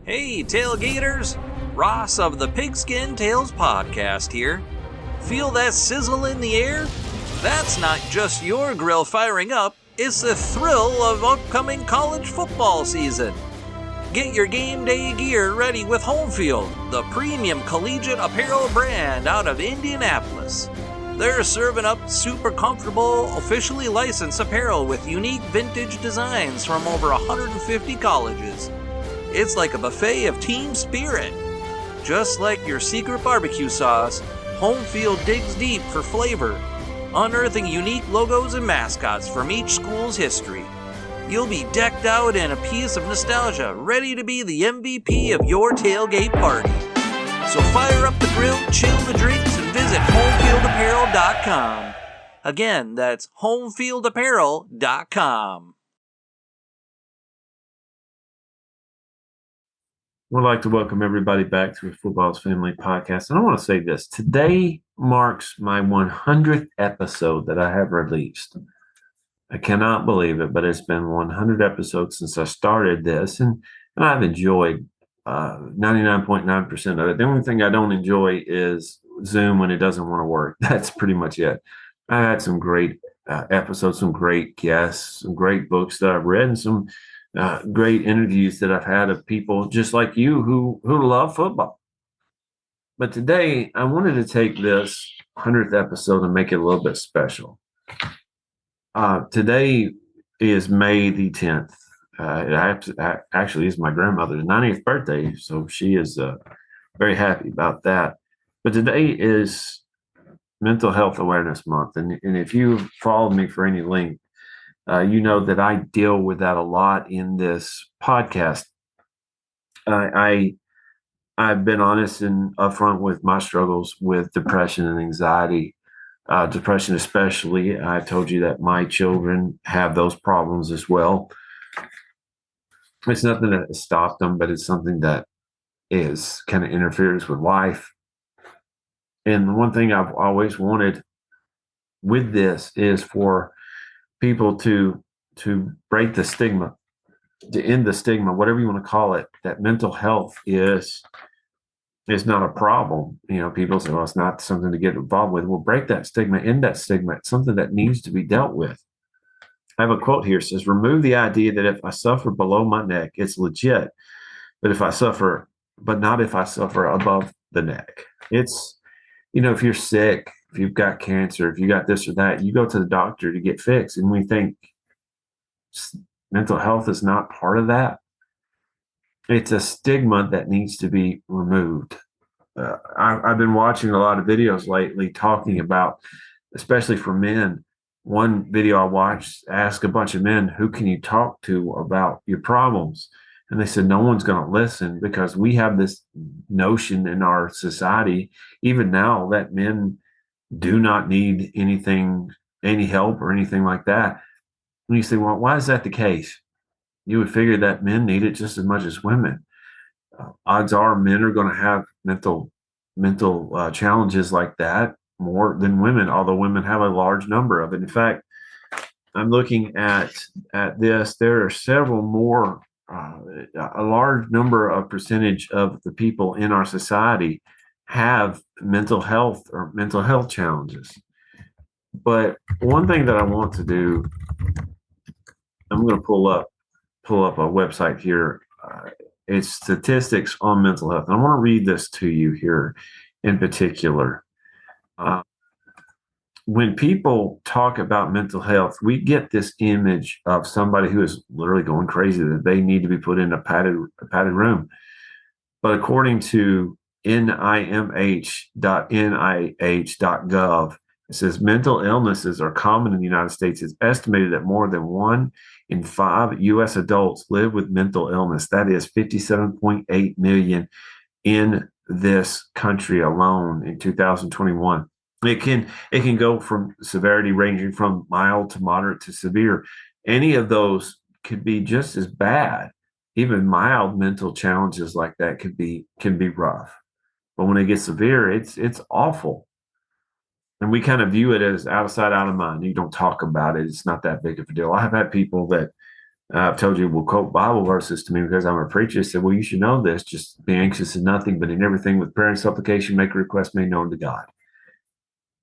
Hey, tailgaters! Ross of the Pigskin Tales podcast here. Feel that sizzle in the air? That's not just your grill firing up, it's the thrill of upcoming college football season. Get your game day gear ready with Home Field, the premium collegiate apparel brand out of Indianapolis. They're serving up super comfortable, officially licensed apparel with unique vintage designs from over 150 colleges. It's like a buffet of team spirit. Just like your secret barbecue sauce, Home Field digs deep for flavor, unearthing unique logos and mascots from each school's history. You'll be decked out in a piece of nostalgia, ready to be the MVP of your tailgate party. So fire up the grill, chill the drinks, and visit homefieldapparel.com. Again, that's homefieldapparel.com. We'd like to welcome everybody back to the Football's Family Podcast. And I want to say this. Today marks my 100th episode that I have released. I cannot believe it, but it's been 100 episodes since I started this. And I've enjoyed 99.9% of it. The only thing I don't enjoy is Zoom when it doesn't want to work. That's pretty much it. I had some great episodes, some great guests, some great books that I've read, and some great interviews that I've had of people just like you who love football. But today, I wanted to take this 100th episode and make it a little bit special. Today is May the 10th. It actually is my grandmother's 90th birthday, so she is very happy about that. But today is Mental Health Awareness Month, and if you've followed me for any length, you know that I deal with that a lot in this podcast. I've been honest and upfront with my struggles with depression and anxiety. Depression especially. I told you that my children have those problems as well. It's nothing that has stopped them, but it's something that is kind of interferes with life. And the one thing I've always wanted with this is for people to break the stigma, to end the stigma, whatever you want to call it, that mental health is not a problem. You know, people say, well, it's not something to get involved with. Well, break that stigma, end that stigma. It's something that needs to be dealt with. I have a quote here. It says, remove the idea that if I suffer below my neck, it's legit. But not if I suffer above the neck. It's, you know, if you're sick, if you've got cancer, if you got this or that, you go to the doctor to get fixed. And we think mental health is not part of that. It's a stigma that needs to be removed. I've been watching a lot of videos lately talking about, especially for men. One video I watched asked a bunch of men, who can you talk to about your problems? And they said, no one's going to listen, because we have this notion in our society, even now, that men do not need any help or anything like that. And you say, well, why is that the case? You would figure that men need it just as much as women. Odds are men are going to have mental challenges like that more than women, although women have a large number of it. In fact, I'm looking at this. There are several more, a large number of percentage of the people in our society have mental health challenges. But one thing that I want to do, I'm going to pull up a website here. It's statistics on mental health. And I want to read this to you here in particular. When people talk about mental health, we get this image of somebody who is literally going crazy, that they need to be put in a padded room. But according to NIMH.nih.gov, it says mental illnesses are common in the United States. It's estimated that more than 1 in 5 U.S. adults live with mental illness. That is 57.8 million in this country alone in 2021. It can go from severity ranging from mild to moderate to severe. Any of those could be just as bad. Even mild mental challenges like that can be rough. But when it gets severe, it's awful. And we kind of view it as out of sight, out of mind. You don't talk about it. It's not that big of a deal. I have had people that I've told you will quote Bible verses to me because I'm a preacher. I said, well, you should know this. Just be anxious in nothing, but in everything with prayer and supplication, make a request made known to God.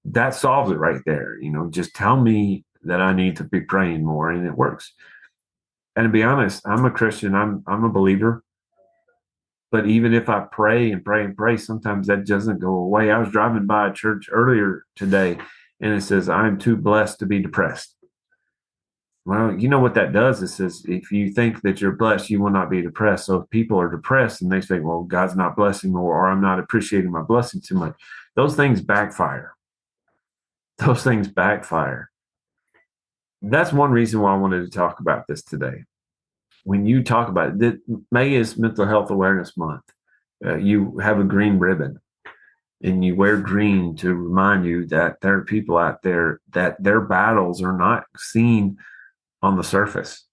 That solves it right there. Just tell me that I need to be praying more, and it works. And to be honest, I'm a Christian. I'm a believer. But even if I pray and pray and pray, sometimes that doesn't go away. I was driving by a church earlier today, and it says, I'm too blessed to be depressed. Well, you know what that does? It says, if you think that you're blessed, you will not be depressed. So if people are depressed and they say, well, God's not blessing me, or I'm not appreciating my blessing too much, those things backfire. Those things backfire. That's one reason why I wanted to talk about this today. When you talk about it, May is Mental Health Awareness Month. You have a green ribbon and you wear green to remind you that there are people out there that their battles are not seen on the surface.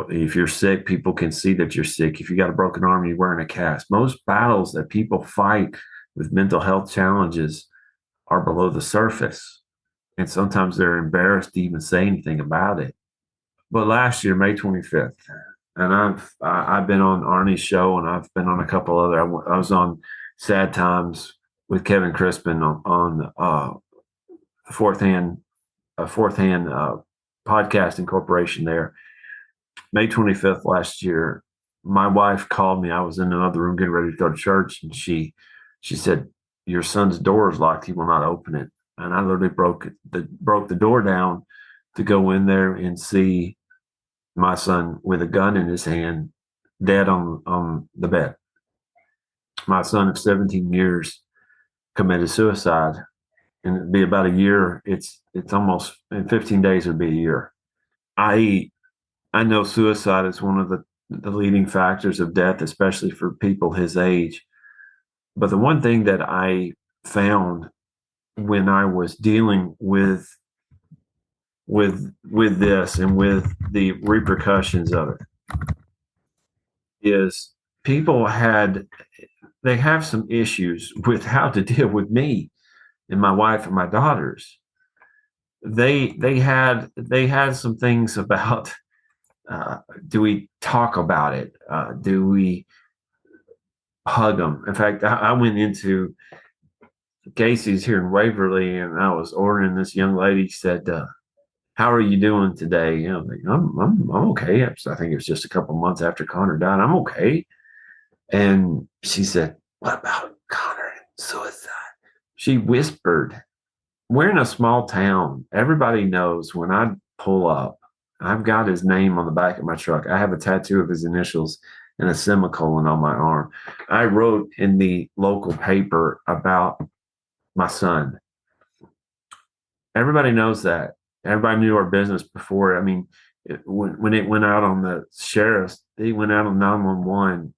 If you're sick, people can see that you're sick. If you got a broken arm, you're wearing a cast. Most battles that people fight with mental health challenges are below the surface. And sometimes they're embarrassed to even say anything about it. But last year, May 25th, and I've been on Arnie's show, and I've been on a couple other. I was on Sad Times with Kevin Crispin on Fourth Hand Podcasting Corporation there. May 25th last year, my wife called me. I was in another room getting ready to go to church, and she said, "Your son's door is locked. He will not open it." And I literally broke the door down to go in there and see my son with a gun in his hand, dead on the bed. My son of 17 years committed suicide, and it'd be about a year. It's almost in 15 days. It'd be a year. I know suicide is one of the leading factors of death, especially for people his age. But the one thing that I found when I was dealing with this and with the repercussions of it is people they have some issues with how to deal with me and my wife and my daughters. They had some things about, do we talk about it? Do we hug them? In fact, I went into Casey's here in Waverly, and I was ordering. This young lady said, how are you doing today? I'm okay. I think it was just a couple months after Connor died. I'm okay. And she said, what about Connor and suicide? She whispered, we're in a small town. Everybody knows when I pull up, I've got his name on the back of my truck. I have a tattoo of his initials and a semicolon on my arm. I wrote in the local paper about my son. Everybody knows that. Everybody knew our business before. I mean, when it went out on the sheriff's, they went out on 911.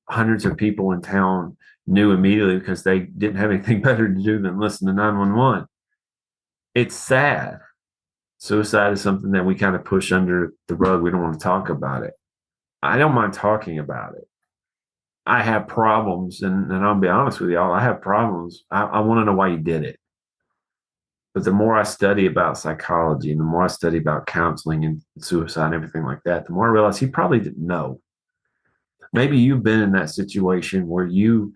Hundreds of people in town knew immediately because they didn't have anything better to do than listen to 911. It's sad. Suicide is something that we kind of push under the rug. We don't want to talk about it. I don't mind talking about it. I have problems, and I'll be honest with y'all, I have problems. I want to know why you did it. But the more I study about psychology and the more I study about counseling and suicide and everything like that, the more I realize he probably didn't know. Maybe you've been in that situation where you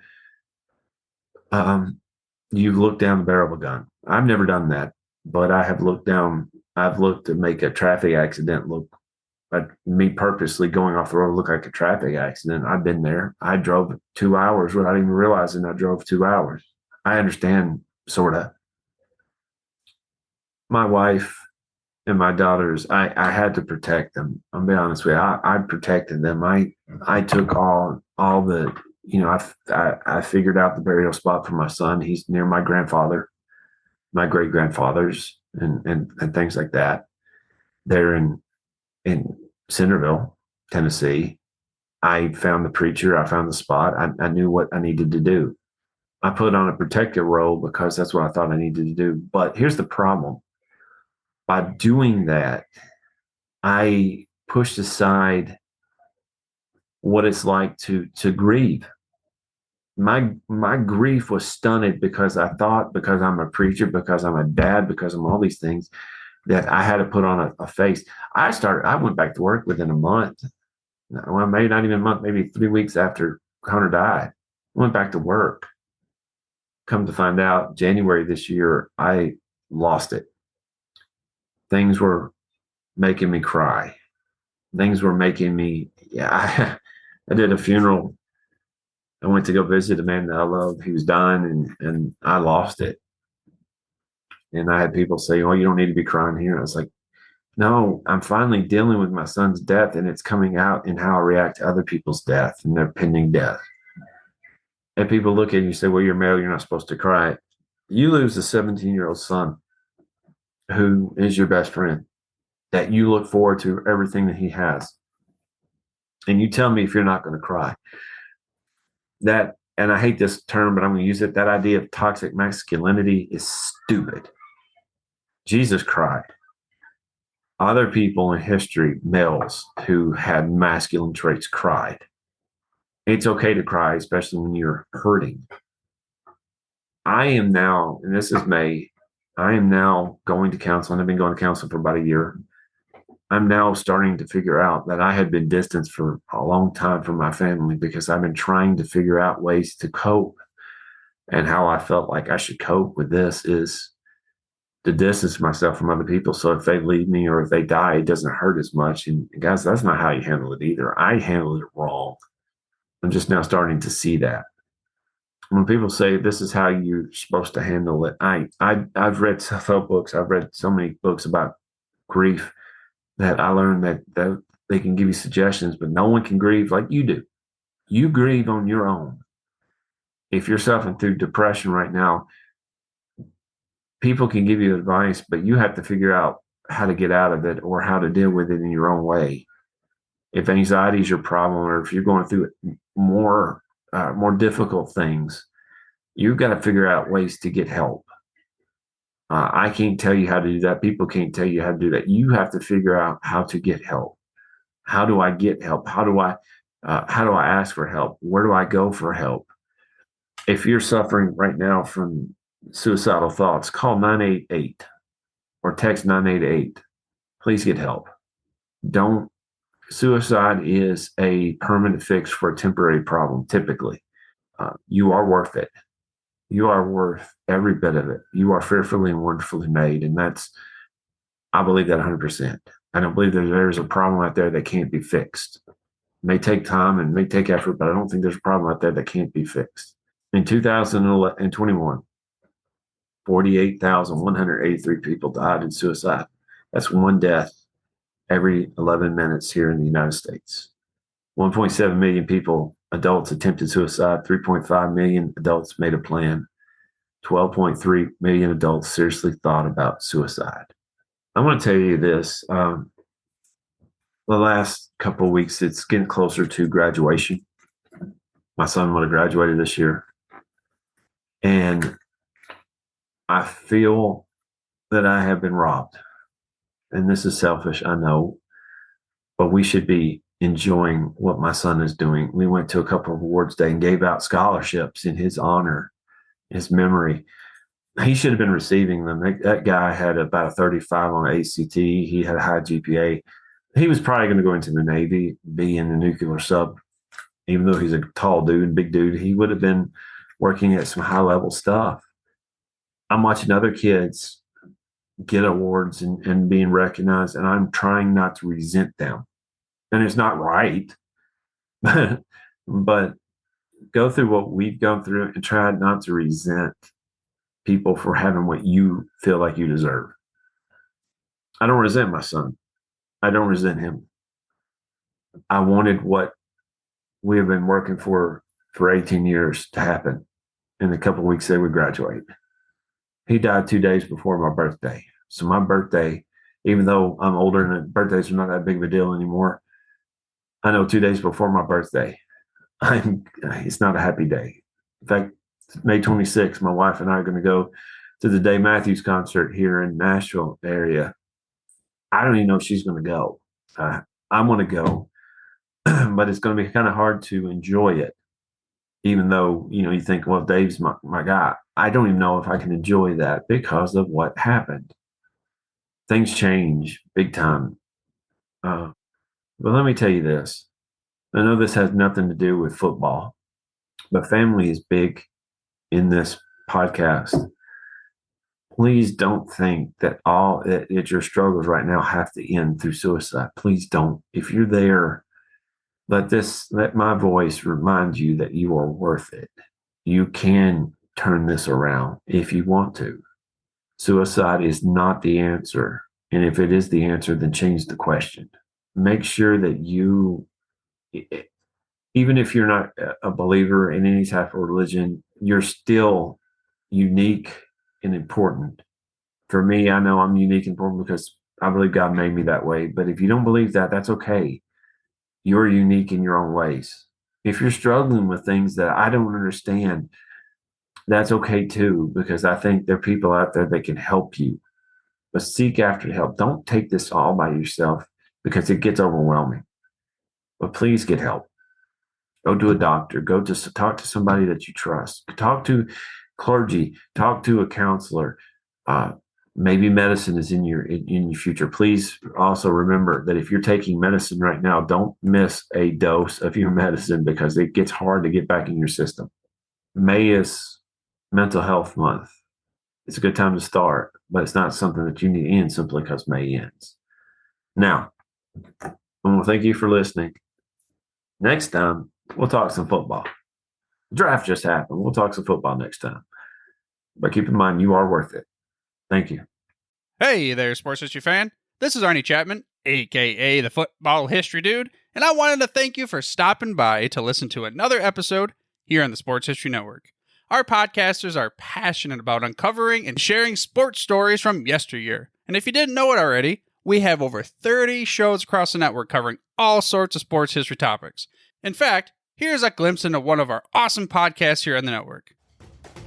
looked down the barrel of a gun. I've never done that, but I've looked to make a traffic accident look like me purposely going off the road look like a traffic accident. I've been there. I drove 2 hours without even realizing I drove 2 hours. I understand, sort of. My wife and my daughters, I had to protect them. I'll be honest with you. I protected them. I took all the, I figured out the burial spot for my son. He's near my grandfather, my great grandfathers, and things like that. They're in Centerville, Tennessee. I found the preacher. I found the spot. I knew what I needed to do. I put on a protective role because that's what I thought I needed to do. But here's the problem. By doing that, I pushed aside what it's like to grieve. My grief was stunted because I thought, because I'm a preacher, because I'm a dad, because I'm all these things, that I had to put on a face. I went back to work within a month. Well, maybe not even a month, maybe 3 weeks after Hunter died. I went back to work. Come to find out, January this year, I lost it. Things were making me cry. Things were making me, yeah. I did a funeral. I went to go visit a man that I loved. He was dying, and I lost it. And I had people say, "Oh, you don't need to be crying here." And I was like, "No, I'm finally dealing with my son's death, and it's coming out in how I react to other people's death and their pending death." And people look at you and say, "Well, you're male. You're not supposed to cry." You lose a 17-year-old son who is your best friend, that you look forward to everything that he has. And you tell me if you're not going to cry. That, and I hate this term, but I'm going to use it. That idea of toxic masculinity is stupid. Jesus cried. Other people in history, males who had masculine traits, cried. It's okay to cry, especially when you're hurting. I am now, and this is May, I am now going to counseling. I've been going to counseling for about a year. I'm now starting to figure out that I had been distanced for a long time from my family because I've been trying to figure out ways to cope. And how I felt like I should cope with this is to distance myself from other people. So if they leave me or if they die, it doesn't hurt as much. And guys, that's not how you handle it either. I handled it wrong. I'm just now starting to see that. When people say this is how you're supposed to handle it, I've read self-help books. I've read so many books about grief that I learned that they can give you suggestions, but no one can grieve like you do. You grieve on your own. If you're suffering through depression right now, people can give you advice, but you have to figure out how to get out of it or how to deal with it in your own way. If anxiety is your problem, or if you're going through more difficult things, you've got to figure out ways to get help. I can't tell you how to do that. People can't tell you how to do that. You have to figure out how to get help. How do I get help? How do I ask for help? Where do I go for help? If you're suffering right now from suicidal thoughts, call 988 or text 988. Please get help. Suicide is a permanent fix for a temporary problem, typically. You are worth it. You are worth every bit of it. You are fearfully and wonderfully made. And I believe that 100%. I don't believe there's a problem out there that can't be fixed. It may take time and may take effort, but I don't think there's a problem out there that can't be fixed. In 2021, 48,183 people died in suicide. That's one death every 11 minutes here in the United States. 1.7 million people, adults, attempted suicide. 3.5 million adults made a plan. 12.3 million adults seriously thought about suicide. I want to tell you this. The last couple of weeks, it's getting closer to graduation. My son would have graduated this year. And I feel that I have been robbed. And this is selfish, I know, but we should be enjoying what my son is doing. We went to a couple of awards day and gave out scholarships in his honor, his memory. He should have been receiving them. That guy had about a 35 on ACT. He had a high GPA. He was probably going to go into the Navy, be in the nuclear sub. Even though he's a tall dude, big dude, he would have been working at some high level stuff. I'm watching other kids get awards and being recognized, and I'm trying not to resent them. And it's not right, but go through what we've gone through and try not to resent people for having what you feel like you deserve. I don't resent my son. I don't resent him. I wanted what we have been working for 18 years to happen. In a couple of weeks, they would graduate. He died 2 days before my birthday. So my birthday, even though I'm older and birthdays are not that big of a deal anymore, I know 2 days before my birthday, it's not a happy day. In fact, May 26th, my wife and I are going to go to the Dave Matthews concert here in Nashville area. I don't even know if she's going to go. I want to go, but it's going to be kind of hard to enjoy it. Even though, you think, well, Dave's my guy. I don't even know if I can enjoy that because of what happened. things change big time. But let me tell you this. I know this has nothing to do with football, but family is big in this podcast. Please don't think that that your struggles right now have to end through suicide. Please don't. If you're there, let my voice remind you that you are worth it. You can turn this around if you want to. Suicide is not the answer. And if it is the answer, then change the question. Make sure that even if you're not a believer in any type of religion, you're still unique and important. For me, I know I'm unique and important because I believe God made me that way. But if you don't believe that, that's okay. You're unique in your own ways. If you're struggling with things that I don't understand, that's okay too, because I think there are people out there that can help you. But seek after help. Don't take this all by yourself because it gets overwhelming. But please get help. Go to a doctor. Go to talk to somebody that you trust. Talk to clergy. Talk to a counselor. Maybe medicine is in your future. Please also remember that if you're taking medicine right now, don't miss a dose of your medicine because it gets hard to get back in your system. May is Mental Health Month. It's a good time to start, but it's not something that you need to end simply because May ends. Now, I want to thank you for listening. Next time, we'll talk some football. The draft just happened. We'll talk some football next time. But keep in mind, you are worth it. Thank you. Hey there, sports history fan. This is Arnie Chapman, aka the Football History Dude, and I wanted to thank you for stopping by to listen to another episode here on the Sports History Network. Our podcasters are passionate about uncovering and sharing sports stories from yesteryear. And if you didn't know it already, we have over 30 shows across the network covering all sorts of sports history topics. In fact, here's a glimpse into one of our awesome podcasts here on the network.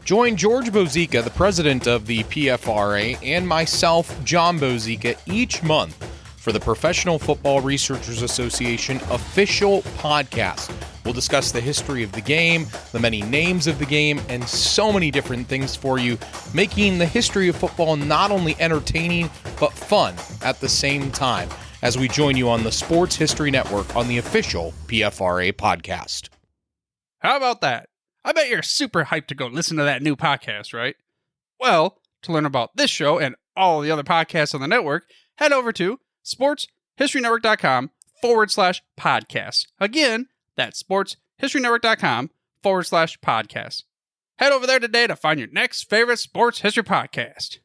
Join George Bozica, the president of the PFRA, and myself, John Bozica, each month for the Professional Football Researchers Association official podcast. We'll discuss the history of the game, the many names of the game, and so many different things for you, making the history of football not only entertaining, but fun at the same time, as we join you on the Sports History Network on the official PFRA podcast. How about that? I bet you're super hyped to go listen to that new podcast, right? Well, to learn about this show and all the other podcasts on the network, head over to sportshistorynetwork.com/podcasts. Again, that's sportshistorynetwork.com/podcasts. Head over there today to find your next favorite sports history podcast.